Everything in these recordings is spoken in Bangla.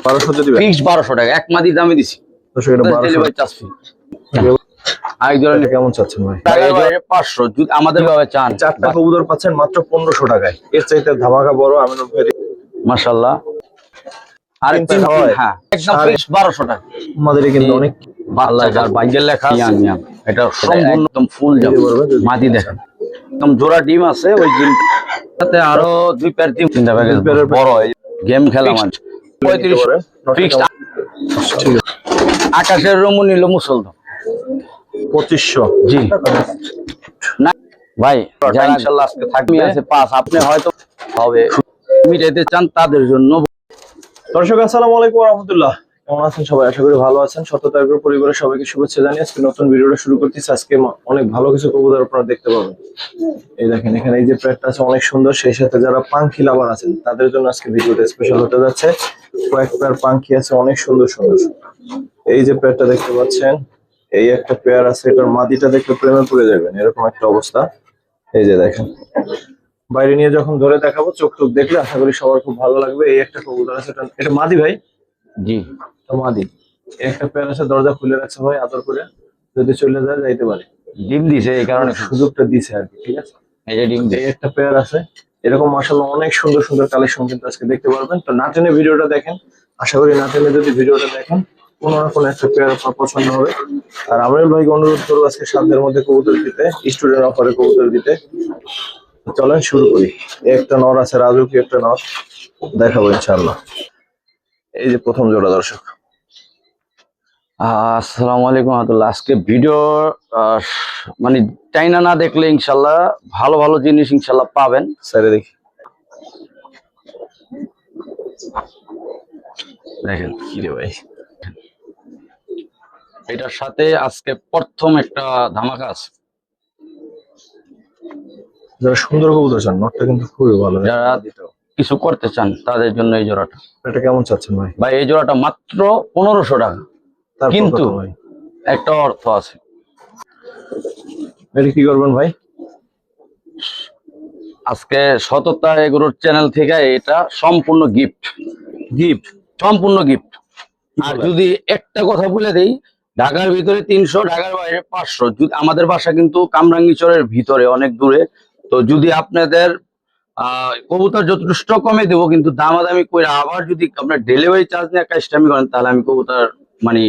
1200 দিবেন ফিক্স 1200 টাকা এক মাদি দামে দিছি দর্শক এটা 1200 ডেলিভারি চার্জ ফ্রি আই এটা কেমন চাচ্ছেন ভাই? টাকা 500 যদি আমাদের ভাবে চান চারটা কবুতর পাচ্ছেন মাত্র 1500 টাকায় এর চাইতে ধামাকা বড় আমিনুল ভাই মাশাআল্লাহ আর কিনতে হয় হ্যাঁ একদম ফিক্স 1200 টাকা আমাদের কিন্তু অনেক আল্লাহ যার বাইজের লেখা ইয়ান এটা সম্পূর্ণ একদম ফুল যাবে মাদি দেখেন একদম জোড়া ডিম আছে ওই ডিমটাতে আরো দুই পেয়ার ডিম চিন্তা করে বড় গেম খেলা মানে 35 ফিক্স ঠিক আছে আকাশের রমণ নিল মুসলমান 2500 জি না ভাই যা ইনশাআল্লাহ আজকে থাকবে আছে 5 আপনি হয়তো হবে মিটাইতে চান তাদের জন্য দর্শক আসসালামু আলাইকুম ওয়া রাহমাতুল্লাহ কেমন আছেন সবাই আশা করি ভালো আছেন সততা এগ্রো পরিবারের সবাইকে শুভেচ্ছা জানিয়ে আজকে নতুন ভিডিওটা শুরু করতেছি আজকে অনেক ভালো কিছু কবুতর আপনারা দেখতে পাবেন এই দেখেন এখানে এই যে প্যাডটা আছে অনেক সুন্দর সেই সাথে যারা পাখি লাভার আছেন তাদের জন্য আজকে ভিডিওটা স্পেশাল হতে যাচ্ছে কয়েক পেয়ার পাখি আছে অনেক সুন্দর সুন্দর এই যে প্যাডটা দেখতে পাচ্ছেন এই একটা পেয়ার আছে এটার মাদিটা দেখলে প্রেমে পড়ে যাবেন এরকম একটা অবস্থা এই যে দেখেন বাইরে নিয়ে যখন ধরে দেখাবো চোখ টুক দেখলে আশা করি সবার খুব ভালো লাগবে এই একটা কবুতর আছে এটা মাদি ভাই জি মাদি একটা পেয়ার আছে দরজা খুলে রাখছে ভাই আদর করে যদি চলে যায় যাইতে পারে ডিম দিছে এই কারণে সুযোগটা দিছে আর কি ঠিক আছে এই যে ডিম এই একটা পেয়ার আছে এরকম মাশাআল্লাহ অনেক সুন্দর সুন্দর কালেকশন কিন্তু আজকে দেখতে পারবেন তো না টেনে ভিডিওটা দেখেন আশা করি না টেনে যদি ভিডিওটা দেখেন কোনো না কোনো একটা পেয়ার আপনার পছন্দ হবে আর আমিনুল ভাইকে অনুরোধ করবো আজকে সাধ্যের মধ্যে কবুতর দিতে স্টুডেন্ট অফারে কবুতর দিতে চলেন শুরু করি একটা নর আছে রাজুকি একটা নর দেখাবো ইনশাআল্লাহ এই যে প্রথম জোড়া দর্শক আসসালামু আলাইকুম রাহমাতুল্লাহ আজকে ভিডিও মানে চাইনা না দেখলে ইনশাআল্লাহ ভালো ভালো জিনিস ইনশাআল্লাহ পাবেন স্যারে দেখি দেখেন কি রে ভাই এটার সাথে আজকে প্রথম একটা ধামাকা আছে যারা সুন্দর কবুতর চান নটটা কিন্তু খুবই ভালো যারা কিছু করতে চান তাদের জন্য এই জোড়াটা এটা কেমন চাচ্ছেন ভাই ভাই এই জোড়াটা মাত্র 1500 টাকা কিন্তু একটা অর্থ আছে এটা কি করবেন ভাই আজকে সততা এগুলোর চ্যানেল থেকে এটা সম্পূর্ণ গিফট সম্পূর্ণ গিফট আর যদি একটা কথা বলে দেই ঢাকার ভিতরে 300 ঢাকার বাইরে 500 আমাদের বাসা কিন্তু কামরাঙ্গীচরের ভিতরে অনেক দূরে তো যদি আপনাদের কবুতর যতটুকু স্টক কমে দেবো কিন্তু দামাদামি করে আবার যদি আপনার ডেলিভারি চার্জ নিয়ে কাজটামি করেন তাহলে আমি কবুতর মানে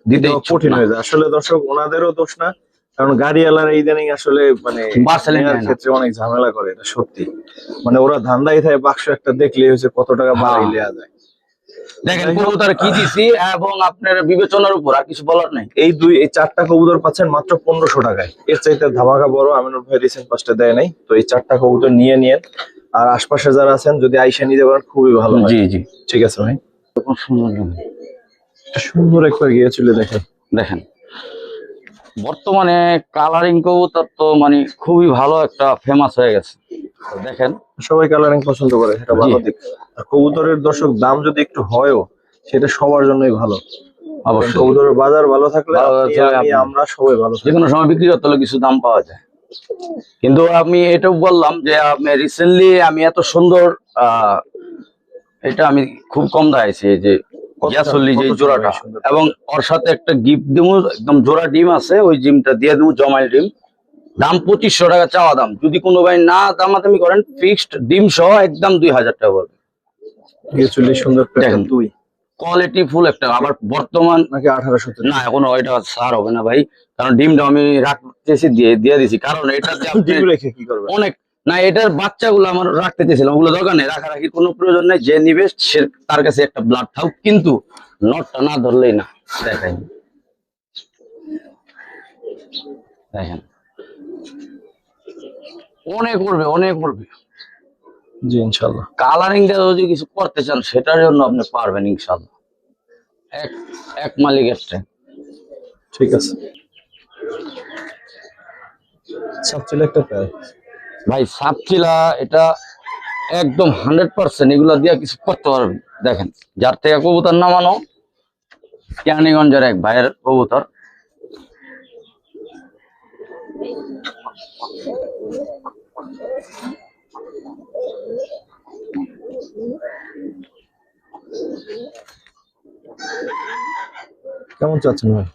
দিতে কঠিন হয়ে যায় আসলে দর্শক ওনাদেরও দোষ না কারণ গাড়িওয়ালারা ইদানিং আসলে মানে ক্ষেত্রে অনেক ঝামেলা করে এটা সত্যি মানে ওরা ধান্দাই থাকে বাক্স একটা দেখলে হচ্ছে কত টাকা বাড়াই নেওয়া যায় দেখেন কবুতর কি দিছি এবং আপনার বিবেচনার উপর আর কিছু বলার নাই এই চারটা কবুতর পাচ্ছেন মাত্র 1500 টাকায় এর চাইতে ধামাকা বড় আমিনুল ভাই রিসেন্ট পাঁচটা দেয় নাই তো এই চারটা কবুতর নিয়ে আর আশপাশে যারা আছেন যদি আইসা নিতে পারেন খুবই ভালো হয় জি জি ঠিক আছে ভাই খুব সুন্দর সুন্দর একবার গিয়ে চলে দেখেন বর্তমানে কালারিং কবুতর তো মানে খুবই ভালো একটা ফেমাস হয়ে গেছে দেখেন সবাই কালারিং পছন্দ করে সেটা ভালো দিক আর কবুতরের দর্শক দাম যদি একটু হয়ও সেটা সবার জন্যই ভালো অবশ্যই কবুতরের বাজার ভালো থাকলে আমরা সবাই ভালো যে কোনো সময় বিক্রি করতে হলে কিছু দাম পাওয়া যায় কিন্তু আমি এটাও বললাম যে আমি রিসেন্টলি আমি এত সুন্দর এটা আমি খুব কম দাঁড়াইছি এই যে যে জোড়াটা এবং ওর সাথে একটা গিফট দিব একদম জোড়া ডিম আছে ওই ডিমটা দিয়ে দেবো জমাইল ডিম দাম 2500 টাকা চাওয়া দাম যদি কোনো ভাই না দামাদামি করেন ফিক্সড ডিম সহ একদম 2000 টাকা পড়বে সুন্দর দেখেন দুই কোয়ালিটি ফুল একটা আবার বর্তমান নাকি 1800 না এখন ওইটা সার হবে না ভাই কারণ ডিমটা আমি রাখতেছি দিয়ে দিছি কারণ এটা রেখে কি করবে অনেক না এটার বাচ্চাগুলো আমার রাখতে চেয়েছিলাম ওগুলো দরকার নেই রাখারাখির কোনো প্রয়োজন নেই যে নিবে সে তার কাছে একটা ব্লাড থাকুক কিন্তু নটটা না ধরলেই না দেখেন দেখেন অনেক করবে জি ইনশাআল্লাহ কালারিং যদি কিছু করতে চান সেটার জন্য আপনি পারবেন ইনশাআল্লাহ এক মালিকের ঠিক আছে সাবচিলা একটা পেয়ার ভাই সাবচিলা এটা একদম 100% এগুলা দিয়ে কিছু করতে পারবেন দেখেন যার থেকে কবুতর নামানো কেরানীগঞ্জের এক ভাইয়ের কবুতর কেমন চাচ্ছেন ভাই?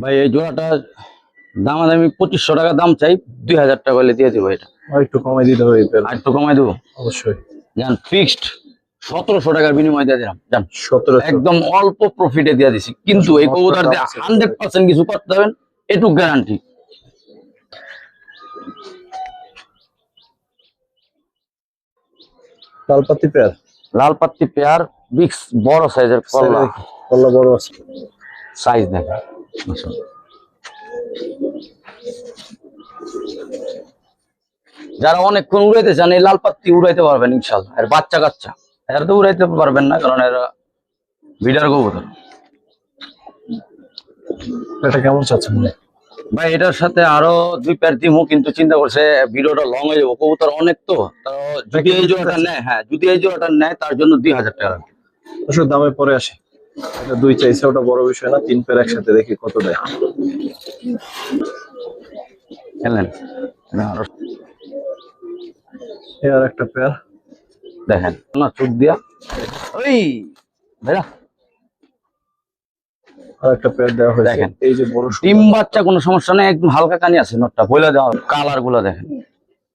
ভাই এই জোড়াটা দামাদামি 2500 টাকা দাম চাই, 2000 টাকা হলে দিয়ে দেবো। এটা আর একটু কমাই দিতে হবে এই পেয়ার। আর একটু কমাই দেবো অবশ্যই। জান, ফিক্সড 1700 টাকার বিনিময় দিয়ে দিলাম জান, 1700। একদম অল্প প্রফিটে দিয়ে দিছি। কিন্তু এই কবুতর দিয়ে 100% কিছু করতে হবেন, এটুক গ্যারান্টি। লালপাতি পেয়ার। লাল পাত্তি পেয়ার, বিক্স বড় সাইজের কল্লা, কল্লা বড় আছে। সাইজ দেখেন। যারা অনেকক্ষণ উড়াইতে চান এই লাল পাত্তি উড়াইতে পারবেন ইনশাল্লাহ। আর বাচ্চা কাচ্চা এরা তো উড়াইতে পারবেন না, কারণ এরা বিডার কবুতর। এটা কেমন চাচ্ছেন ভাই? ভাই এটার সাথে আরো 2 পেয়ার দিমু, কিন্তু চিন্তা করছে ভিডিওটা লং হয়ে যাবো, কবুতর অনেক তো। যদি এই জোড়াটা নেয়, হ্যাঁ যদি এই জোড়াটা নেয় তার জন্য 2000 টাকা। আসলে দামে পরে আসে। এটা 2 চাইছে, ওটা বড় বিষয় না। 3 পেয়ার একসাথে দেখি কত দেয়। খেলেন আর একটা পেয়ার দেখেন না, চোখ দিয়া ওই ভাইয়া আর একটা পেয়ার দেওয়া হয়েছে। দেখেন। এই যে বড় ডিম বাচ্চা কোনো সমস্যা নেই, একদম হালকা কানি আছে নটটা, বইলা দেওয়া। কালার গুলা দেখেন,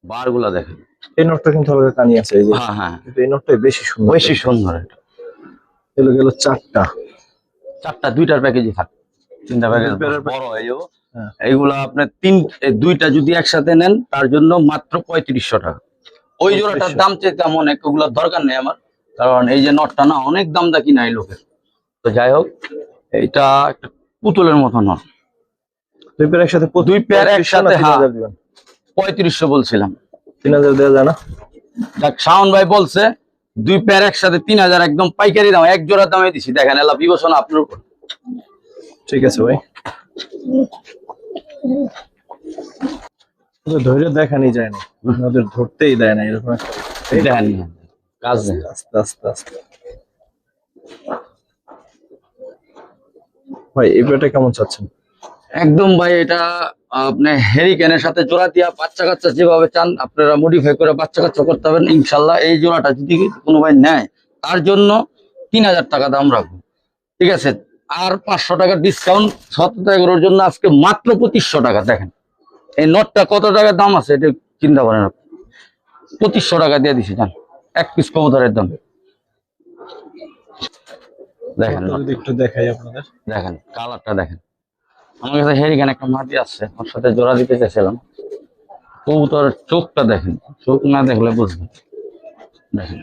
বার গুলা দেখেন। এই নটটা কিন্তু হালকা কানি আছে। এই যে হ্যাঁ হ্যাঁ, কিন্তু এই নটটাই বেশি সুন্দর। বেশি সুন্দর। এটা এলো গেল 4টা। 4টা, 2টার প্যাকেজই থাক, 3টা প্যাকেজ বড় হয়ে যাবো। এইগুলা আপনার 2টা যদি একসাথে নেন তার জন্য মাত্র 3500 টাকা। ওই জোড়াটার দাম চাইতে অনেক, ওগুলোর দরকার নেই আমার, কারণ এই যে নটটা না অনেক দাম দা কিনাই লোকের। তো যাই হোক, এইটা একটা পুতুলের মতো নট। 2 পেয়ার একসাথে 2 পেয়ার একসাথে, হ্যাঁ 3000 3500 বলছিলাম। 3000 দেওয়া যায় না? দেখ শাওন ভাই বলছে 2 পেয়ার একসাথে 3000, একদম পাইকারি দাম, এক জোড়ার দামে দিছি। দেখেন এলা বিবেচনা আপনার উপর। ঠিক আছে ভাই। ধৈর্য দেখানি যায় না, ওদের ধরতেই দেয় না এরকম একটা। দেখেন কাজ দেখেন। আস্তে আস্তে আস্তে। ভাই এই পেয়ারটা কেমন চাচ্ছেন? একদম ভাই এটা আপনি হেরিকেনের সাথে জোড়া দিয়া বাচ্চা কাচ্চা যেভাবে চান আপনারা মডিফাই করে বাচ্চা কাচ্চা করতে পারবেন ইনশাল্লাহ। এই জোড়াটা যদি কোনো ভাই নেয় তার জন্য 3000 টাকা দাম রাখবো, ঠিক আছে। আর 500 টাকার ডিসকাউন্ট 17 জন্য আজকে মাত্র 2500 টাকা। দেখেন এই নোটটা কত টাকার দাম আছে এটা চিন্তা করেন আপনি। 2500 টাকা দিয়ে দিছি জান, এক পিস কবুতরের দাম। দেখেন যদি একটু দেখাই আপনাদের। দেখেন কালারটা দেখেন। আমার কাছে হেরিকেন একটা মাটি আছে, ওর সাথে জোড়া দিতে চাইছিলাম। কবুতরের চোখটা দেখেন, চোখ না দেখলে বুঝবেন। দেখেন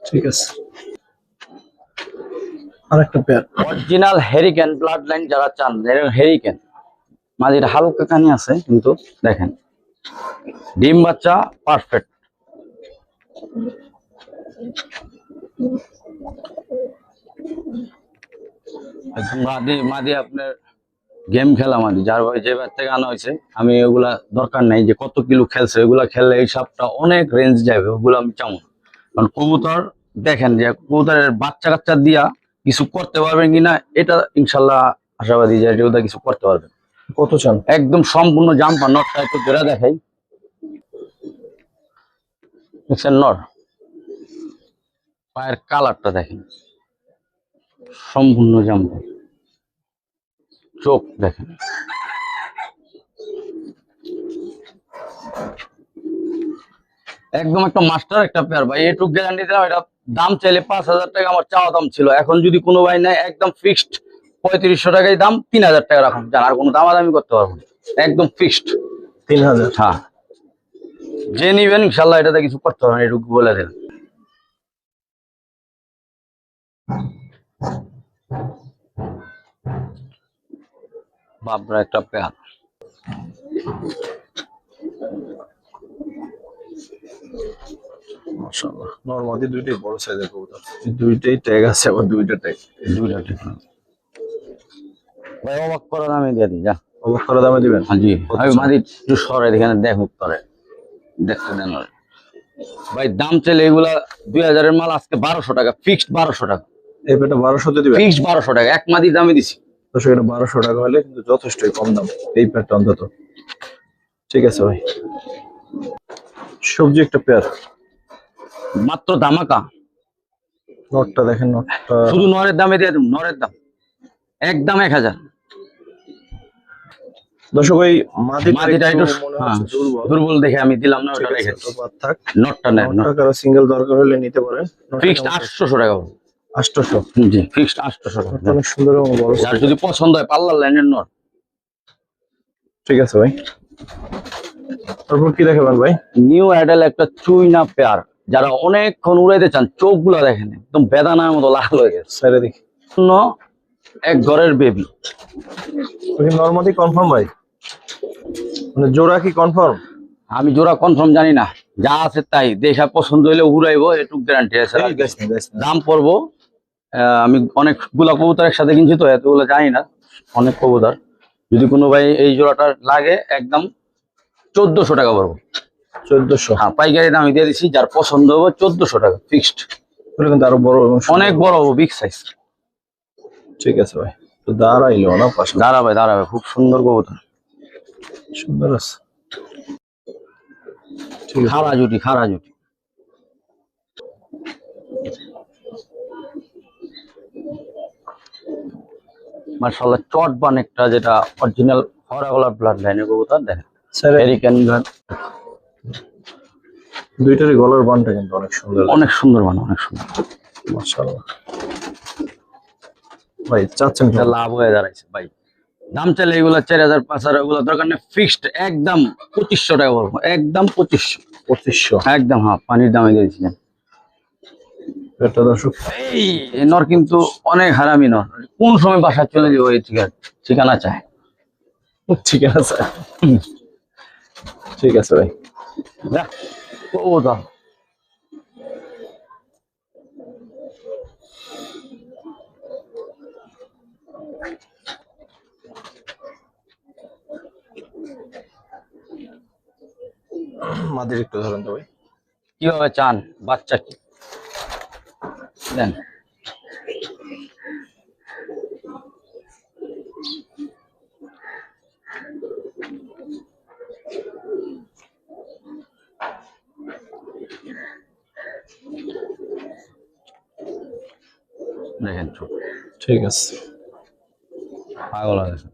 ঠিক আছে। আর একটা pair original hurricane blood line যারা চান, হেরিকেন মাঝে হালকা কানি আছে, কিন্তু দেখেন ডিম বাচ্চা পারফেক্ট। মাদি আপনার গেম খেলা মাদি, যার যে বার থেকে আনা হয়েছে। আমি ওগুলা দরকার নাই যে কত কিলো খেলছে, ওগুলা খেললে এই সাপটা অনেক রেঞ্জ যাবে, ওগুলো আমি চাও না। কারণ কবুতর দেখেন যে কবুতরের বাচ্চা কাচ্চা দিয়া কিছু করতে পারবেন কিনা, এটা ইনশাল্লাহ আশাবাদী যে ওটা কিছু করতে পারবেন। কত চান? একদম সম্পূর্ণ জাম্পার। নটটা একটু ধরে দেখাই, দেখছেন নট পায়ের কালারটা দেখেন, সম্পূর্ণ জাম্পার। চোখ দেখেন, একদম একটা মাস্টার একটা পেয়ার ভাই। এটুক গ্যারান্টি দিলাম। এটা দাম চাইলে 5000 টাকা আমার চাওয়া দাম ছিল, এখন যদি কোনো ভাই নেয় একদম ফিক্সড 3500 টাকায় দাম, 3000 টাকা রাখুন জান, আর কোনো দামাদামি করতে পারবো না, একদম ফিক্সড 3000। হ্যাঁ যে নিবেন ইনশাল্লাহ এটাতে কিছু করতে হবে না, এটুকু বলে দেন। বাবরা একটা পেয়ার, মাশাআল্লাহ। নরমালি দুইটাই বড় সাইজের কবুতর। দুইটাই ট্যাগ আছে, আবার দুইটা ট্যাগ। দুইটা ঠিক ভাই। অবাক করার আমি দিয়ে দিই যা। অবাক করা দামে দিবেন? হ্যাঁ জি, আমি মাদি একটু সরে এখানে দেখ উত্তরে দেখতে দেন ভাই। দাম চাইলে এগুলা 2000-এর মাল আজকে 1200 টাকা, ফিক্সড 1200 টাকা। এই পেটা 1200 তে দিবেন? ফিক্সড 1200 টাকা, এক মাদি দামে দিছি। তো সেটা 1200 টাকা হলে কিন্তু যথেষ্টই কম দাম এই পেটটা অন্তত। ঠিক আছে ভাই। সবজি একটা পেয়ার মাত্র ধামাকা নটটা দেখেন, নটটা শুধু নরের দামে দিয়ে দেবো, নরের দাম একদম 1000। দর্শক ওই মাদিটা মাদিটা একটু একটু মনে হ্যাঁ হচ্ছে দুর্বল। দুর্বল দেখে আমি দিলাম না, ঠিক ওটা আছে, রেখেছি। তো বাদ থাক। নটটা নেন, নটটা কারো সিঙ্গেল দরকার হলে নিতে পারেন। ফিক্সড 800 টাকা পড়বে। 800। জি ফিক্সড 800 টাকা। নটটা অনেক সুন্দর এবং বড়। যার যদি পছন্দ হয় পাল্লার লাইনের নট। ঠিক আছে ভাই, তারপর কি দেখাবেন ভাই? নিউ অ্যাডাল একটা চুইনা পেয়ার, যারা অনেকক্ষণ উড়াইতে চান, চোখগুলা দেখেন একদম বেদানার মতো লাল হয়ে গেছে। সাইডে দেখি, অন্য এক ঘরের বেবি। নরমালি কনফার্ম ভাই, মানে জোড়া কি কনফার্ম? আমি জোড়া কনফার্ম জানি না, যা আছে তাই দেখা পছন্দ হইলে উড়াইবো, এটুক গ্যারান্টি আছে। দাম পড়বো আমি অনেকগুলা কবুতর একসাথে কিনছি তো এতগুলো জানি না, অনেক কবুতর। যদি কোনো ভাই এই জোড়াটা লাগে একদম 1400 টাকা পড়বো। 1400? হ্যাঁ পাইকারি দামে দিয়ে দিচ্ছি, যার পছন্দ হবে 1400 টাকা ফিক্সড। কিন্তু আরো বড় এবং অনেক বড় হবো, বিগ সাইজ। ঠিক আছে ভাই, তো দাঁড়াইলো না পাশে। দাঁড়াবে দাঁড়াবে, খুব সুন্দর কবুতর। সুন্দর আছে। ঠিক আছে, খাড়া জুটি, খাড়া জুটি। মাশাআল্লাহ চট বান একটা, যেটা অরিজিনাল হরাগোলা ব্লাড লাইনের কবুতর। দেখেন স্যার আমেরিকান ব্লাড, দুইটারই গলার বানটা কিন্তু অনেক সুন্দর, অনেক সুন্দর বান, অনেক সুন্দর। মাশাআল্লাহ। ভাই চাচ্ছেন এটা লাভ হয়ে দাঁড়াইছে ভাই। দাম চাইলে এগুলা 4000 5000, এগুলো দরকার নেই, ফিক্সড একদম 2500 টাকা বলবো, একদম 2500। 2500? একদম হ্যাঁ, পানির দামে দিয়েছিলেন। এটা দর্শক এই নর কিন্তু অনেক হারামি নর, কোন সময় বাসা চলে যাবো এই ঠিকানা চায়। ঠিক আছে, ঠিক আছে ভাই। দেখ ও দাম মাদের একটু ধরেন তো ভাই। কিভাবে চান বাচ্চা কি দেন। দেখেন ছোট, ঠিক আছে, পাগল হয়ে গেছে।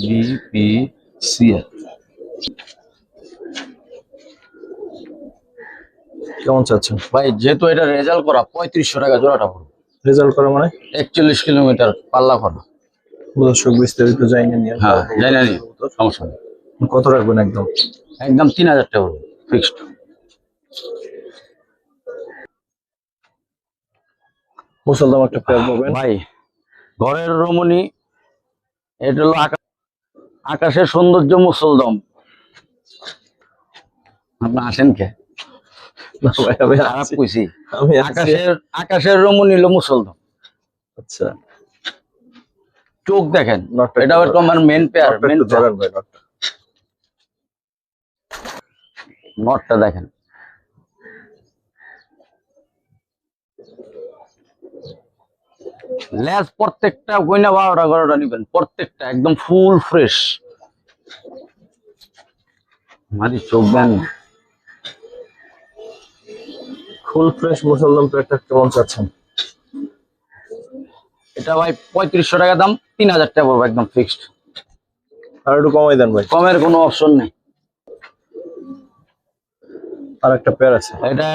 BPCL কেমন চাচ্ছেন ভাই? যেহেতু এটা রেজাল্ট করা, 3500 টাকা জোড়াটা পড়বে। রেজাল্ট করা মানে? 41 কিলোমিটার পাল্লা করা। দর্শক বিস্তারিত জানি না নিয়ে। হ্যাঁ জানি নি, সমস্যা নেই। কত রাখবেন? একদম একদম 3000 টাকা পড়বে ফিক্সড। মুসলদাম একটা পেয়ার পাবেন ভাই ঘরের রমণী, এটা হলো আকাশের সৌন্দর্য মুসলদম। আপনি আসেন কে? না ভাই, আমি খারাপ আছি। কইছি? আমি আছি। আকাশের রমণী হলো মুসলদম। আচ্ছা, চোখ দেখেন, নটটা এটা একটু আমার মেন পেয়ার। নটটা মেন একটু ধরেন ভাই, নটটা। নটটা দেখেন, লেজ প্রত্যেকটা গয়না 12টা 12টা নিবেন, প্রত্যেকটা একদম ফুল ফ্রেশ। মাঝি চোখ দেন, ফুল ফ্রেশ মুসলদাম পেয়ারটা কেমন চাচ্ছেন? এটা ভাই 3500 টাকা দাম, 3000 টাকা পড়বে একদম ফিক্সড। আর একটু কমাই দেন ভাই। কমের কোনো অপশন নেই। আর একটা পেয়ার আছে, এটা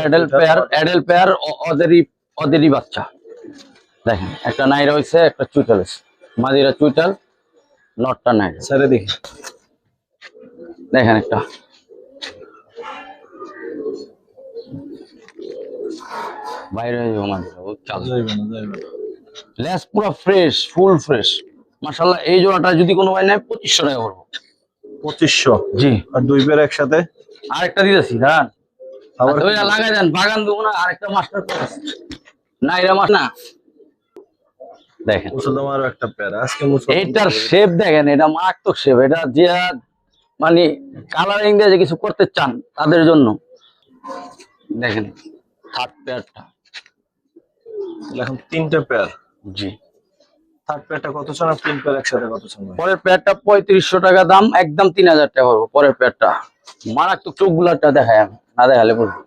অ্যাডেল পেয়ার, ওদেরই বাচ্চা। দেখেন একটা নাইরা হইছে, একটা চুইটাল হইছে। মাদিরা চুইটাল, নটটা নাইরা। স্যারে দেখি। দেখেন একটা বাইরে হয়ে যাবো মাদিরা, ও চাল। যাইবে না, যাইবে না। লেস পুরো ফ্রেশ, ফুল ফ্রেশ। মাশাআল্লাহ এই জোড়াটা যদি কোনো ভাই নেয় 2500 টাকা পড়বো। 2500? জি। আর দুই পেয়ার একসাথে? আরেকটা দিতেছি দাঁড়ান, আবার ওইটা লাগাই দেন, বাগান দেবো না। আরেকটা মাস্টার ক্লাস নাইরা মাস না। দেখেন মুসলদাম আরো একটা পেয়ার আজকে। মুসলদাম এইটার শেপ দেখেন, এটা মারাত্মক শেপ। এটা যে মানে কালারিং দিয়ে যে কিছু করতে চান তাদের জন্য। দেখেন থার্ড পেয়ারটা। এখন তিনটা পেয়ার। জি। থার্ড পেয়ারটা কত চান? আর তিন পেয়ার একসাথে কত চান ভাই? পরের পেয়ারটা 3500 টাকা দাম, একদম 3000 টাকা পড়বো। পরের পেয়ারটা মারাত্মক, চোখ গুলারটা দেখায় আমি, না দেখালে বলবো।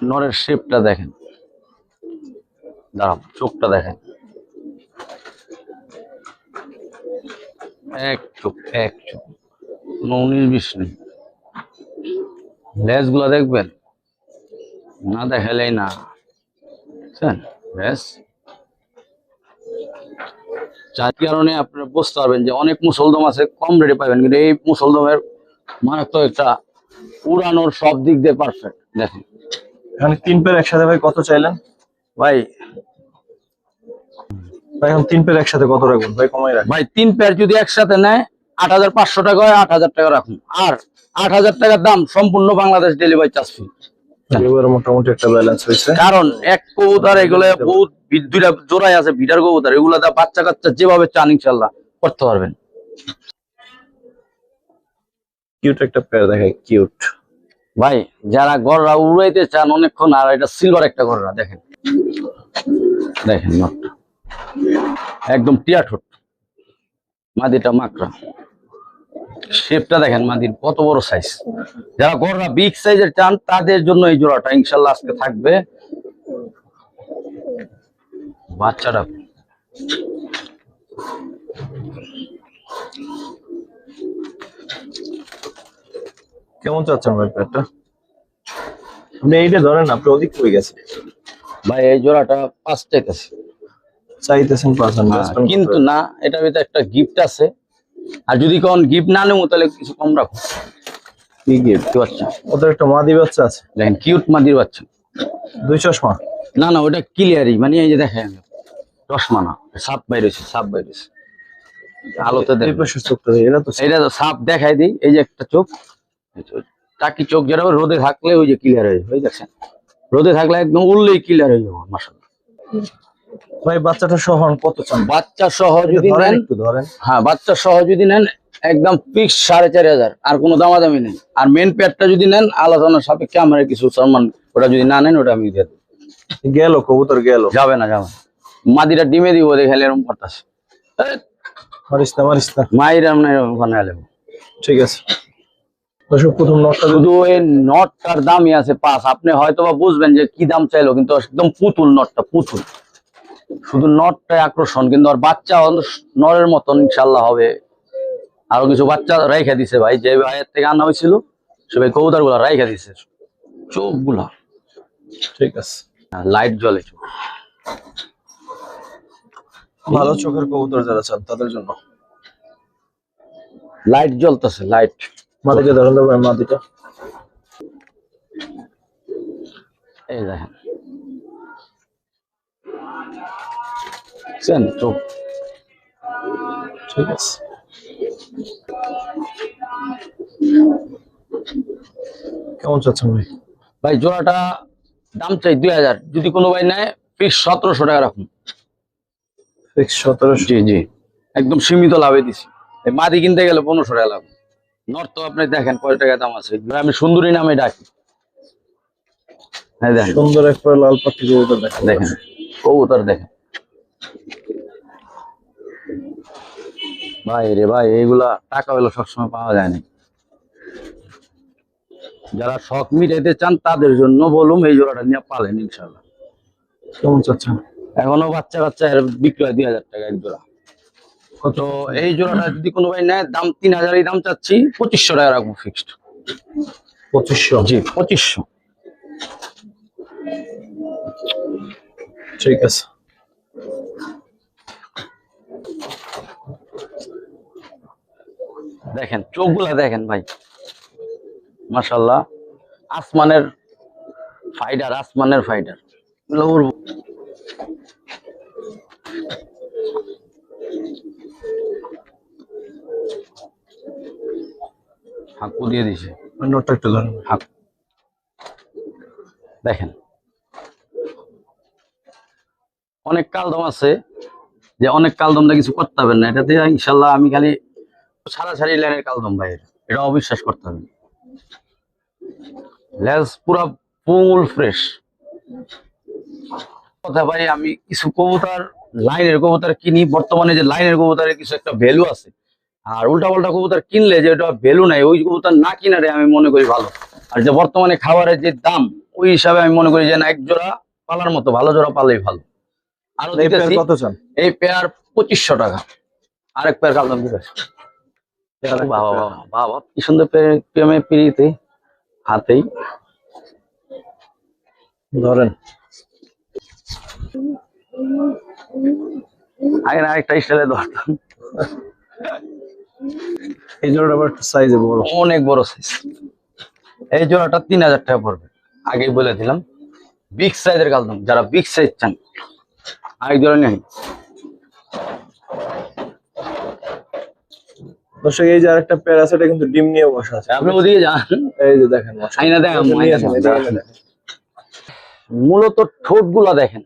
নরের শেপটা দেখেন, দাঁড়াও চোখটা দেখেন, এক চোখ এক চোখ, কোনো 19-20 নেই। লেজ গুলা দেখবেন, না দেখালেই না, বুঝছেন? লেজ যার কারণে আপনারা বুঝতে পারবেন যে অনেক মুসলদম আছে কম রেটে পাবেন, কিন্তু এই মুসলদমের মারাত্মক একটা উড়ানোর সব দিক দিয়ে পারফেক্ট। দেখেন এখানে 3 পেয়ার একসাথে ভাই কত চাইলেন? ভাই, ভাই এখন 3 পেয়ার একসাথে কত রাখবেন ভাই? কমাই রাখবেন ভাই 3 পেয়ার যদি একসাথে নেয় 8,500 টাকা হয়, 8,000 টাকা রাখুন। আর 8,000 টাকার দাম সম্পূর্ণ বাংলাদেশ ডেলিভারি চার্জ ফ্রি। এবার মোটামুটি একটা ব্যালেন্স হয়েছে। কারণ এক কবুতর এগুলো বহুত দুইটা জোড়াই আছে বিটার কবুতর, এগুলা বাচ্চা কাচ্চা যেভাবে চান ইনশাল্লাহ করতে পারবেন। কিউট একটা পেয়ার দেখাই, কিউট। ভাই যারা গররা উড়াইতে চান অনেকক্ষণ, আর এটা সিলভার একটা গররা দেখেন, দেখেন নটটা একদম টিয়া ঠোঁট, মাদিটা মাকড়া, শেপটা দেখেন মাদির কত বড় সাইজ। যারা গররা বিগ সাইজের চান তাদের জন্য এই জোড়াটা ইনশাল্লাহ আজকে থাকবে। বাচ্চাটা কেমন চাচ্ছেন ভাই পেয়ারটা? আপনি এইটা ধরেন না, আপনি অধিক হয়ে গেছে। ভাই এই জোড়াটা 5 চাইতেছে, চাইতেছেন 500, কিন্তু না, এটার ভিতরে একটা গিফট আছে। আর যদি কোন গিফট না নেবো তাহলে কিছু কম রাখো। কি গিফট? বাচ্চা ওদের একটা মাদি বাচ্চা আছে, দেখেন কিউট মাদির বাচ্চা। 2 চশমা। না না, ওটা ক্লিয়ারই, মানে এই যে দেখেন চশমা না, সাপ বাইরেছে, সাপ বাইরেছে আলোতে এই দেখেন। পাশে চোখটা দেখি, এটা তো এটা তো সাপ দেখাই দিই, এই যে একটা চোখ, টাকি চোখ, যেটা রোদে থাকলে ওই যে ক্লিয়ার হয়ে যাবে, দেখছেন? রোদে থাকলে একদম উঠলেই ক্লিয়ার হয়ে যাবে মাশাআল্লাহ। ভাই বাচ্চাটা সহ কত চান? বাচ্চা সহ যদি ধরেন, নেন, একটু ধরেন। হ্যাঁ বাচ্চা সহ যদি নেন একদম ফিক্স 4,500, আর কোনো দামাদামি নেই। আর মেন পেয়ারটা যদি নেন আলোচনার সাপেক্ষে আমার কিছু সম্মান, ওটা যদি না নেন ওটা আমি দিয়ে দেবো। গেল কবুতর গেল। যাবে না, যাবে না। মাদিটা ডিমে দিব দেখালে এরকম করতেছে, মারিস না, মারিস না। মায়ের ওখানে এলে। ঠিক আছে দর্শক, প্রথম নটটা শুধু এই নটটার দামই আছে 5। আপনি হয়তো বা বুঝবেন যে কি দাম চাইলো, কিন্তু একদম পুতুল নটটা, পুতুল। শুধু নটটাই আকর্ষণ, কিন্তু আর বাচ্চা নরের মতন ইনশাল্লাহ হবে। আরো কিছু বাচ্চা রাইখা দিছে ভাই, যে ভাইয়ের থেকে আনা হয়েছিল সে ভাই কবুতর গুলা রাইখা দিছে, চোখ গুলা ঠিক আছে। লাইট জ্বলে চোখ। ভালো চোখের কবুতর যারা চান তাদের জন্য লাইট জ্বলতেছে, লাইট। মাদিটা ধরেন তো ভাই, মাদিটা। এই দেখেন দেখছেন চোখ, ঠিক আছে। কেমন চাচ্ছেন ভাই? ভাই জোড়াটা দাম চাই 2,000, যদি কোনো ভাই নেয় ফিক্স 1,700 টাকা রাখুন। ফিক্স 1700। জি জি, একদম সীমিত লাভে দিছি। এই মাদি কিনতে গেলে 1,500 টাকা লাভ। নর তো আপনি দেখেন কয় টাকা দাম আছে, আমি সুন্দরী নামে ডাকি। হ্যাঁ দেখেন, সুন্দর একটা লাল পাখি কবুতর দেখেন। দেখেন কবুতর দেখেন ভাই রে ভাই, এইগুলা টাকা হলো সবসময় পাওয়া যায় না। যারা শখ মিটাইতে চান তাদের জন্য বলুম এই জোড়াটা নিয়ে পালেন ইনশাল্লাহ। কেমন চাচ্ছেন? এখনো বাচ্চা বাচ্চা এর বিক্রি হয় 2,000 টাকা এক জোড়া। তো এই জোড়াটা যদি কোনো ভাই নেয়, দাম 3,000 দাম চাচ্ছি, 2,500 টাকা রাখবো ফিক্সড। 2500। জি 2,500। ঠিক আছে। দেখেন চোখগুলা দেখেন ভাই, মাশাআল্লাহ। আসমানের ফাইটার, আসমানের ফাইটার। হাঁকু দিয়ে দিছে, নটটা একটু ধরেন। হাঁকু দেখেন। অনেক কালদম আছে, যে অনেক কালদমটা কিছু করতে হবে না, এটাতে ইনশাল্লাহ আমি খালি সারি লাইনের কালদম ভাই, এটা অবিশ্বাস করতে হবে। লেজ পুরা ফুল ফ্রেশ কথা ভাই। আমি কিছু কবুতর লাইনের কবুতর কিনি, বর্তমানে যে লাইনের কবুতরের কিছু একটা ভ্যালু আছে, আর উল্টা পাল্টা কবুতর কিনলে যে ওটা ভ্যালু নাই, ওই কবুতর না কিনারে আমি মনে করি ভালো। আর যে বর্তমানে খাবারের যে দাম, ওই হিসাবে আমি মনে করি যে না, এক জোড়া পালার মতো ভালো জোড়া পালেই ভালো। আরো এই পেয়ার দিতেছি, কত চান? এই পেয়ার 2500 টাকা। আরেক পেয়ার কালদম দিতেছি। বাবা বাবা বাবা, কি সুন্দর প্রেমে পিড়িতে হাতেই ধরেন। আগে না আরেকটা স্টাইলে ধরতাম। এই জোড়াটা আবার সাইজে বড়। অনেক বড় সাইজ। এই জোড়াটা 3000 টাকা পড়বে, আগেই বলে দিলাম। বিগ সাইজের কালদম, যারা বিগ সাইজ চান আরেক জোড়া নেই। দর্শক এই যে আরেকটা পেয়ার আছে, এটা কিন্তু ডিম নিয়ে বসা আছে। আপনি ওদিকে যান, এই যে দেখেন মশা। আইনা দেখেন, নিয়ে আসেন, এদিকে এনে দেখেন। মূলত ঠোঁট গুলা দেখেন।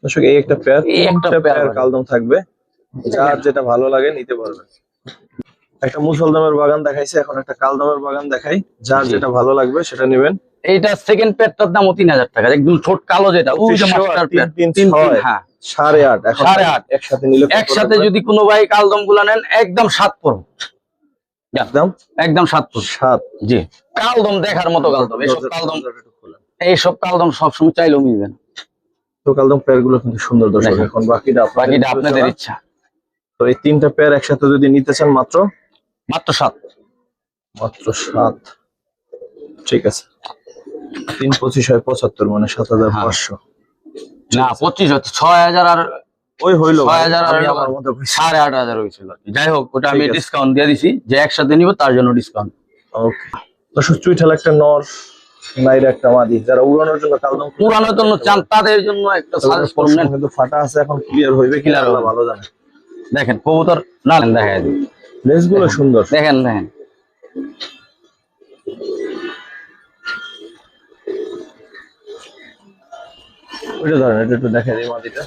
দর্শক এই একটা পেয়ার, এই একটা একটা পেয়ার পেয়ার কালদম থাকবে, যার যেটা ভালো লাগে নিতে পারবেন। একটা মুসলদমের বাগান দেখাইছে, এখন একটা কালদমের বাগান দেখাই, যার জি। যেটা ভালো লাগবে সেটা নেবেন। এইটা সেকেন্ড পেয়ারটার দামও 3000 টাকা, একদম ঠোঁট কালো যেটা, ওই যে মাস্টার পেয়ার। 3-3-6 হ্যাঁ 8.5 এখন 8.5 একসাথে নিলে কত একসাথে লাগবে? যদি কোনো ভাই কালদম গুলা নেন একদম 7 পড়বে, একদম একদম 7 পড়বে। 7। জি, কালদম দেখার মতো কালদম। এইসব কালদম সবসময় চাইলেও মিলবে না। তো কালদম পেয়ার গুলো কিন্তু সুন্দর দর্শক। দেখেন। এখন বাকিটা বাকিটা আপনাদের ইচ্ছা। তো এই তিনটা পেয়ার একসাথে যদি নিতে চান মাত্র মাত্র 7। 7। ঠিক আছে, 3-25 হয় 75, মানে 7500। না 25 হচ্ছে 6000 আর ওই হইলো ভাই, 6000 আর আমি আমার মতো কইছি। 8500 হয়েছিল আর কি। যাই হোক, ওটা আমি ঠিক আছে। ডিসকাউন্ট দিয়ে দিছি, যে একসাথে নিব তার জন্য ডিসকাউন্ট। ওকে দর্শক, চুইঠাল একটা নর, নাইরা একটা মাদি, যারা উড়ানোর জন্য কালদম পুরানোর জন্য চান তাদের জন্য একটা সাজেস্ট করুন। নেন। কিন্তু ফাটা আছে, এখন ক্লিয়ার হইবে কিনা Clear আল্লাহ হবে। ভালো জানে। দেখেন কবুতর না দেখা দিই, লেজ গুলো সুন্দর। দেখেন দেখেন ওইটা ধরেন, এটা একটু দেখা দিই মাদিটা।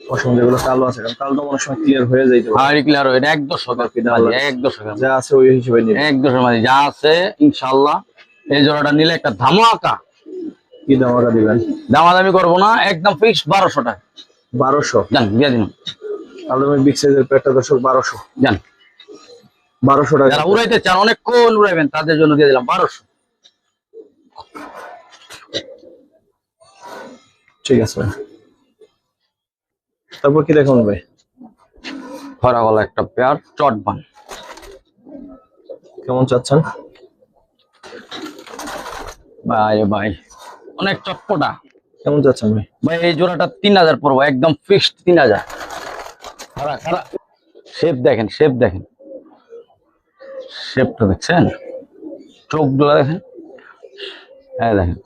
পশম যেগুলো কালো আছে, কারণ কালদম অনেক সময় ক্লিয়ার হয়ে যাইতে পারে। হাড়ি ক্লিয়ার হয়, এটা 1-2 বাকিটা মাঝি, আল্লাহ। 1-2 যা আছে ওই হিসেবে নিবে। 1-2 মাঝি যা আছে ইনশাআল্লাহ। এই জোড়াটা নিলে একটা ধামাকা। কি দাম ওটা দিবেন? দামাদামি করবো না, একদম ফিক্স 1200 টাকা। 1200। জান দিয়ে দিন, কালদমের বিগ সাইজের পেয়ারটা দর্শক 1200। জান। 1200 টাকা। যারা উড়াইতে চান, অনেকক্ষণ উড়াইবেন, তাদের জন্য দিয়ে দিলাম 1200। ঠিক আছে ভাই। তারপর কি দেখুন ভাই? খরা গলা একটা পেয়ার চটবান। কেমন চাচ্ছেন? ভাই ভাই অনেক চটপটা। কেমন চাচ্ছেন ভাই? ভাই এই জোড়াটা 3000 পড়বো, একদম ফিক্সড 3000। খারা খারা শেপ দেখেন, শেপ দেখেন, শেপটা দেখছেন, চোখগুলো দেখেন, হ্যাঁ দেখেন।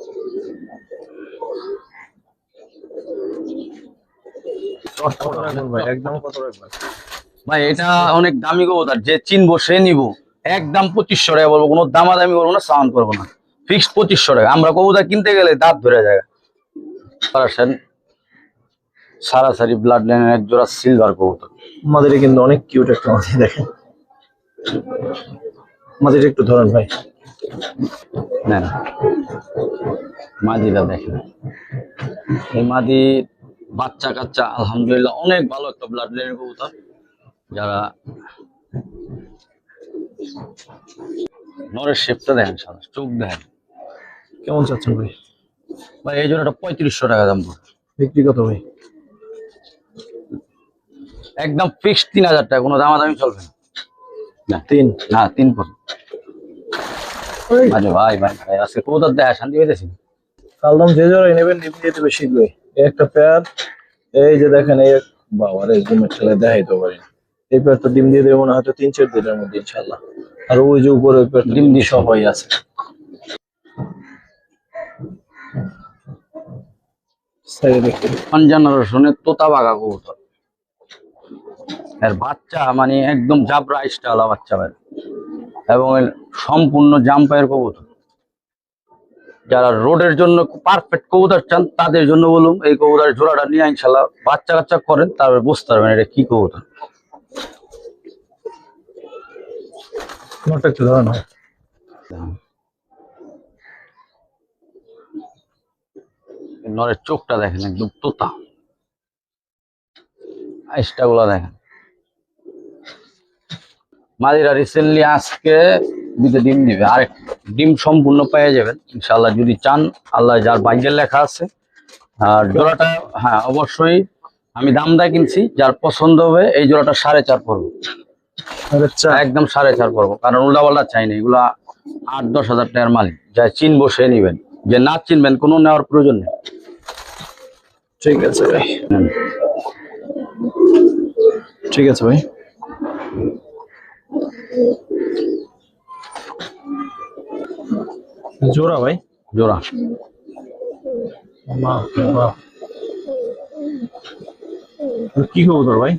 কত রাখবেন ভাই? একদম কত রাখবেন? ভাই এটা অনেক দামি কবুতর, যে চিনবো সে নিবো। একদম 2500 টাকা বলবো, কোনো দামাদামি করবো না, সাউন্ড করবো না, ফিক্সড 2500 টাকা। আমরা কবুতর কিনতে গেলে দাঁত ধরে যায়। সারাসারি ব্লাড লাইনের এক জোড়া সিলভার কবুতর। মাদিটা কিন্তু অনেক কিউট একটা মাদি, দেখেন মাদিটা একটু ধরেন ভাই। নেন মাদিটা দেখেন, এই মাদি বাচ্চা কাচ্চা আলহামদুলিল্লাহ অনেক ভালো একটা ব্লাড লাইনের কবুতর। যারা নরের শেপটা দেখেন, সাদা চোখ দেখেন। কেমন চাচ্ছেন ভাই? ভাই এই জোড়াটা 3500 টাকা দাম পড়বে, বিক্রি কত ভাই? একদম ফিক্সড 3000 টাকা, কোনো দামাদামি চলবে না। না 3। না 3 পড়বে। আরে ভাই ভাই ভাই আজকে কবুতর দেখা শান্তি পেয়েছি। কালদম যে জোড়াই নেবেন নিতে যেতে শীঘ্রই। এই একটা পেয়ার, এই যে দেখেন, এই বাবারে জুমের ঠেলে দেখাইতে পারি। এই পেয়ার তো ডিম দিয়ে দেবে মনে হয় হয়তো 3-4 দিনের মধ্যে ইনশাল্লাহ। আর ওই যে উপরে ওই পেয়ার ডিম দিয়ে সবাই আছে। সাইডে দেখতে জেনারেশনের তোতা বাঘা কবুতর, এর বাচ্চা মানে একদম জাবরা স্টাইল বাচ্চা বের, এবং এর সম্পূর্ণ জাম্পায়ের কবুতর। যারা রোডের জন্য পারফেক্ট কবুতর চান তাদের জন্য বলুন, এই কবুতরের জোড়াটা নিয়ে ইনশাল্লাহ বাচ্চা কাচ্চা করেন, তারপরে বুঝতে পারবেন এটা কি কবুতর। নোটটা একটু ধরেন ভাই। নরের চোখটা দেখেন, একদম তোতা, আইসটা গুলা দেখেন। মাদিরা রিসেন্টলি আজকে দুটো ডিম দিবে, আর ডিম সম্পূর্ণ পেয়ে যাবেন ইনশাআল্লাহ যদি চান, আল্লাহ যার ভাগ্যের লেখা আছে। আর জোড়াটা হ্যাঁ অবশ্যই আমি দাম দিয়ে কিনছি, যার পছন্দ হবে এই জোড়াটা 4.5 পড়বো, একদম 4.5 পড়বো, কারণ উল্টাপাল্টা চাই না, এগুলা 8-10 হাজার টাকার মালিক, যা চিনবো সে নিবেন, যে না চিনবেন কোনো নেওয়ার প্রয়োজন নেই। ঠিক আছে ভাই, ঠিক আছে ভাই। জোড়া ভাই, জোড়া কি কবুতর ভাই?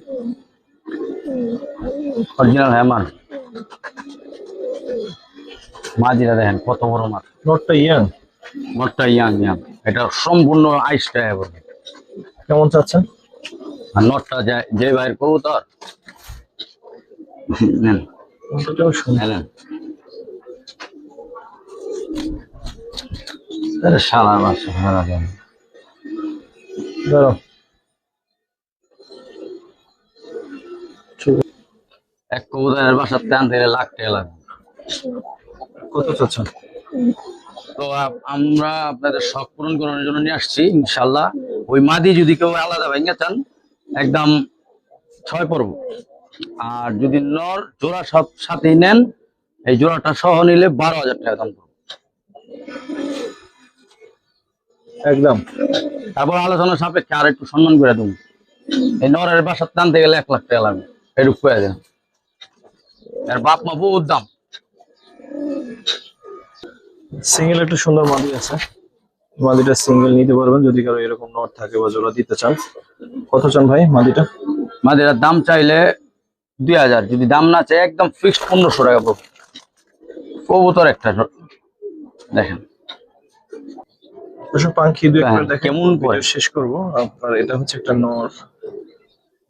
Original hammer. মাঝিরা দেখেন কত বড় মাছ, নটটা ইয়াং, নটটা ইয়াং ইয়াং, এটা সম্পূর্ণ আইসটা হবে। কেমন চাচ্ছেন? আর নটটা যে ভাইয়ের কবুতর নেন নেন, সারা মাছ সারা দেন। এক কবুতরের বাসার টান থেকে লাখ টাকা লাগবে। কত চাচ্ছেন? তো আমরা আপনাদের শখ পূরণ করানোর জন্য নিয়ে আসছি ইনশাল্লাহ। ওই মাদি যদি কেউ আলাদা ভেঙে চান একদম 6 পড়ব, আর যদি নর জোড়া সব সাথেই নেন এই জোড়াটা সহ নিলে 12,000 টাকা দাম পড়বে একদম। তারপর আলোচনা সাপেক্ষে আর একটু সম্মান করে দেবো। এই নরের বাসার টানতে গেলে 1 লাখ টাকা লাগবে, এটুকু পেয়ে যান। আর বাপ মা বহুত দাম। সিঙ্গেল একটা সুন্দর মাদি আছে, মাদিটা সিঙ্গেল নিতে পারবেন যদি কারো এরকম নট থাকে বা জোড়া দিতে চান। কত চান ভাই মাদিটা? মাদিটার দাম চাইলে 2,000, যদি দাম না চাই একদম ফিক্সড 1500 টাকা পড়বে। কবুতর একটা দেখেন পাখি দুই একটা দেখেন কেমন পরে শেষ করব। আপনার এটা হচ্ছে একটা নর,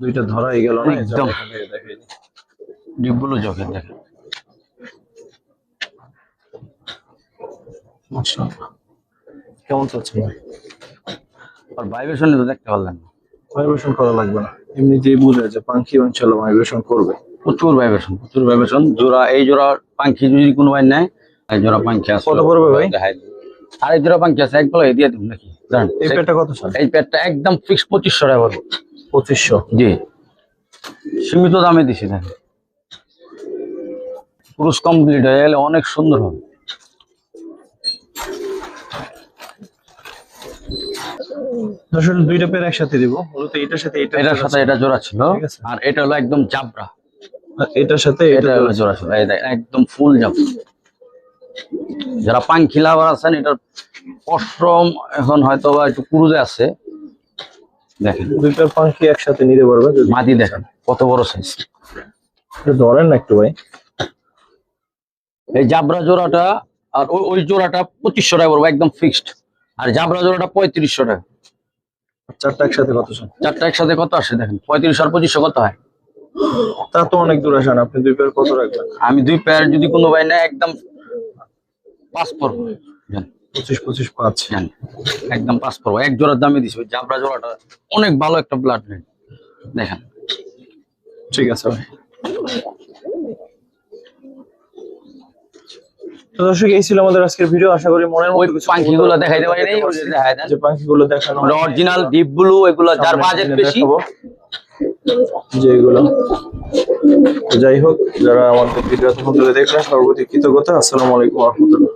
দুইটা ধরাই গেল না, একদম দেখাই ডিপগুলো চোখে দেখেন। মাশাআল্লাহ, কেমন চাচ্ছেন ভাই? আর ভাইব্রেশন তো দেখতে পারলেন না, ভাইব্রেশন করা লাগবে না, এমনিতেই বুঝা যায় পাখি ইনশাআল্লাহ ভাইব্রেশন করবে। প্রচুর ভাইব্রেশন, প্রচুর ভাইব্রেশন। জোড়া এই জোড়া পাখি যদি কোনো ভাই নেয়, এই জোড়া পাখি আছে কত পড়বে ভাই? আর এই জোড়া পাখি আছে একবার দিয়ে দিব নাকি জানেন? এই পেটটা কত চান? এই পেটটা একদম ফিক্স 2500 টাকা পড়বে। 2500? জি, সীমিত দামে দিছি। দেখেন ক্রুজ কমপ্লিট হয়ে গেলে অনেক সুন্দর হবে। আসলে দুইটা পেয়ার একসাথে দিব, মূলত এটার সাথে এটার সাথে এটা জোড়া ছিল, ঠিক আছে। আর এটা হলো একদম জাবরা, আর এটার সাথে এটা হলো জোড়া ছিল। এই দেখেন একদম ফুল জাবরা। যারা পাখি লাভার আছেন, এটার পশ্রম এখন হয়তো বা একটু ক্রুজে আছে। দেখেন দুই পেয়ার পাখি একসাথে নিতে পারবেন। মাদি দেখেন কত বড় সাইজ। ধরেন না একটু ভাই। এই জাবরা জোড়াটা আর ওই জোড়াটা 2500 টাকা পড়বে একদম ফিক্সড, আর জাবরা জোড়াটা 3500 টাকা। চারটা একসাথে কত চান? চারটা একসাথে কত আসে দেখেন, 35 আর 2500 কত হয়? তা তো অনেক দূর আসেন, আপনি দুই পেয়ার কত রাখবেন? আমি দুই পেয়ার যদি কোনো ভাই নেয় একদম 5 পড়বো। 25 5 জান একদম 5 পড়বো। এক জোড়ার দামে দিছি। ওই জাবরা জোড়াটা অনেক ভালো একটা ব্লাড লাইন দেখেন। ঠিক আছে ভাই। তো দর্শক এই ছিল আমাদের আজকের ভিডিও। আশা করি মনের ওই মতো কিছু পাখিগুলো দেখাইতে পারি নাই, ওই যে দেখায় দেন যে পাখিগুলো দেখানো অরিজিনাল ডিপ ব্লু, এগুলো যার বাজেট বেশি যেগুলো। যাই হোক, যারা আমাদের ভিডিও তখন ধরে দেখলেন সর্বপ্রতি কৃতজ্ঞতা। আসসালামু আলাইকুম ওয়া রাহমাতুল্লাহ।